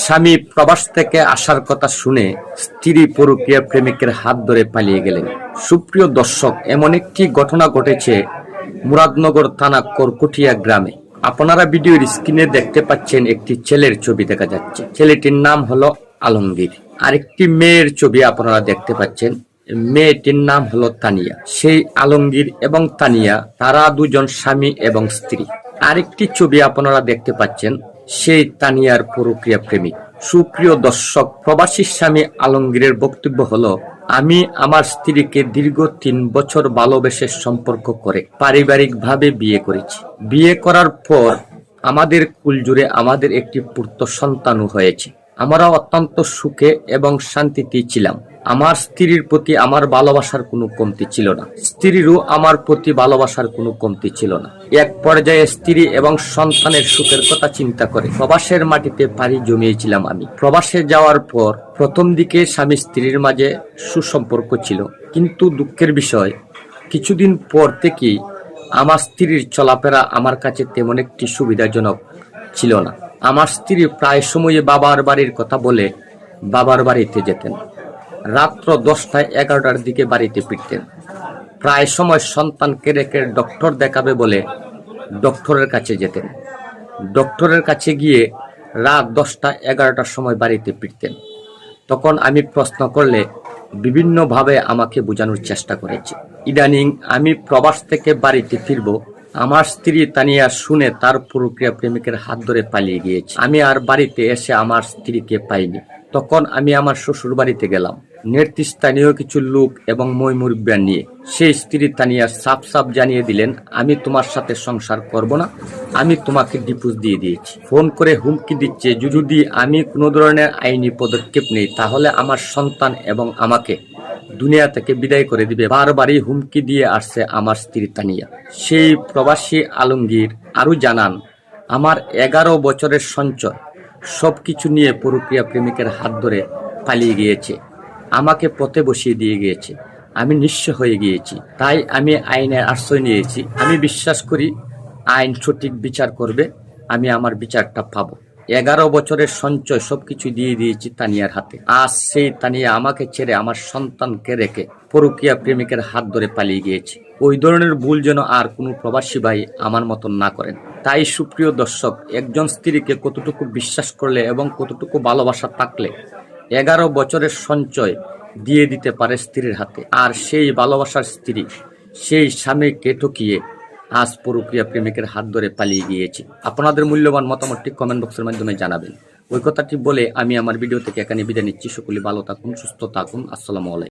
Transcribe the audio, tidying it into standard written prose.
স্বামী প্রবাস থেকে আসার কথা শুনে স্ত্রী পরকীয়া প্রেমিকের হাত ধরে পালিয়ে গেলেন। সুপ্রিয় দর্শক, এমন একটি ঘটনা ঘটেছে মুরাদনগর থানা করকুটিয়া গ্রামে। আপনারা ভিডিওর স্ক্রিনে দেখতে পাচ্ছেন একটি ছেলের ছবি দেখা যাচ্ছে। ছেলেটির নাম হলো আলমগীর। আরেকটি মেয়ের ছবি আপনারা দেখতে পাচ্ছেন, মেয়েটির নাম হলো তানিয়া। সেই আলমগীর এবং তানিয়া তারা দুজন স্বামী এবং স্ত্রী। আরেকটি ছবি আপনারা দেখতে পাচ্ছেন, সেই তানিয়ার পরকীয়া প্রেমিক। সুপ্রিয় দর্শক, প্রবাসী স্বামী আলমগীরের বক্তব্য হলো, আমি আমার স্ত্রীকে দীর্ঘ 3 বছর ভালোবেসে সম্পর্ক করে পারিবারিকভাবে বিয়ে করেছি। বিয়ে করার পর আমাদের কুলজুড়ে আমাদের একটি পুত্র সন্তানও হয়েছে। আমরা অত্যন্ত সুখে এবং শান্তিতে ছিলাম। আমার স্ত্রীর প্রতি আমার ভালোবাসার কোনো কমতি ছিল না, স্ত্রীরও আমার প্রতি ভালোবাসার কোনো কমতি ছিল না। এক পর্যায়ে স্ত্রী এবং সন্তানের সুখের কথা চিন্তা করে প্রবাসের মাটিতে পাড়ি জমিয়েছিলাম আমি। প্রবাসে যাওয়ার পর প্রথম দিকে স্বামী স্ত্রীর মাঝে সুসম্পর্ক ছিল, কিন্তু দুঃখের বিষয় কিছুদিন পর থেকেই আমার স্ত্রীর চলাফেরা আমার কাছে তেমন একটি সুবিধাজনক ছিল না। আমার স্ত্রী প্রায় সময়ে বাবার বাড়ির কথা বলে বাবার বাড়িতে যেতেন। রাত্র 10টা 11টার দিকে বাড়িতে ফিরতেন। প্রায় সময় সন্তানকে রেখে ডক্টর দেখাবে বলে ডক্টরের কাছে যেতেন। ডক্টরের কাছে গিয়ে রাত 10টা 11টার সময় বাড়িতে ফিরতেন। তখন আমি প্রশ্ন করলে বিভিন্নভাবে আমাকে বোঝানোর চেষ্টা করেছে। ইদানিং আমি প্রবাস থেকে বাড়িতে ফিরব, আমার স্ত্রী তানিয়া শুনে তার পরকীয়া প্রেমিকের হাত ধরে পালিয়ে গিয়েছে। আমি আর বাড়িতে এসে আমার স্ত্রীকে পাইনি। তখন আমি আমার শ্বশুর বাড়িতে গেলাম নেতৃস্থানীয় কিছু লোক এবং ময়মুরব্বিয়ান নিয়ে। সেই স্ত্রী তানিয়া সাফ সাফ জানিয়ে দিলেন, আমি তোমার সাথে সংসার করব না, আমি তোমাকে ডিভোর্স দিয়ে দিয়েছি। ফোন করে হুমকি দিচ্ছে, যদি আমি কোনো ধরনের আইনি পদক্ষেপ নেই তাহলে আমার সন্তান এবং আমাকে দুনিয়া থেকে বিদায় করে দিবে। বারবারই হুমকি দিয়ে আসছে আমার স্ত্রী তানিয়া। সেই প্রবাসী আলমগীর আরও জানান, আমার 11 বছরের সঞ্চয় সবকিছু নিয়ে পরকীয়া প্রেমিকের হাত ধরে পালিয়ে গিয়েছে, আমাকে পথে বসিয়ে দিয়ে গিয়েছে। আমি নিঃস্ব হয়ে গিয়েছি, তাই আমি আইনের আশ্রয় নিয়েছি। আমি বিশ্বাস করি আইন সঠিক বিচার করবে, আমি আমার বিচারটা পাবো। 11 বছরের সঞ্চয় সবকিছু দিয়ে দিয়েছি তানিয়ার হাতে। আজ সেই তানিয়া আমাকে ছেড়ে আমার সন্তানকে রেখে পরকীয়া প্রেমিকের হাত ধরে পালিয়ে গিয়েছে। ওই ধরনের ভুল যেন আর কোনো প্রবাসী ভাই আমার মতন না করেন। তাই সুপ্রিয় দর্শক, একজন স্ত্রীকে কতটুকু বিশ্বাস করলে এবং কতটুকু ভালোবাসা থাকলে 11 বছরের সঞ্চয় দিয়ে দিতে পারে স্ত্রীর হাতে, আর সেই ভালোবাসার স্ত্রী সেই স্বামীকে ঠকিয়ে আজ পরকীয়া প্রেমিকের হাত ধরে পালিয়ে গিয়েছে। আপনাদের মূল্যবান মতামতটি কমেন্ট বক্সের মাধ্যমে জানাবেন। ওই কথাটি বলে আমি আমার ভিডিও থেকে এখানে বিদায় নিচ্ছি। সকলে ভালো থাকুন, সুস্থ থাকুন। আসসালামু আলাইকুম।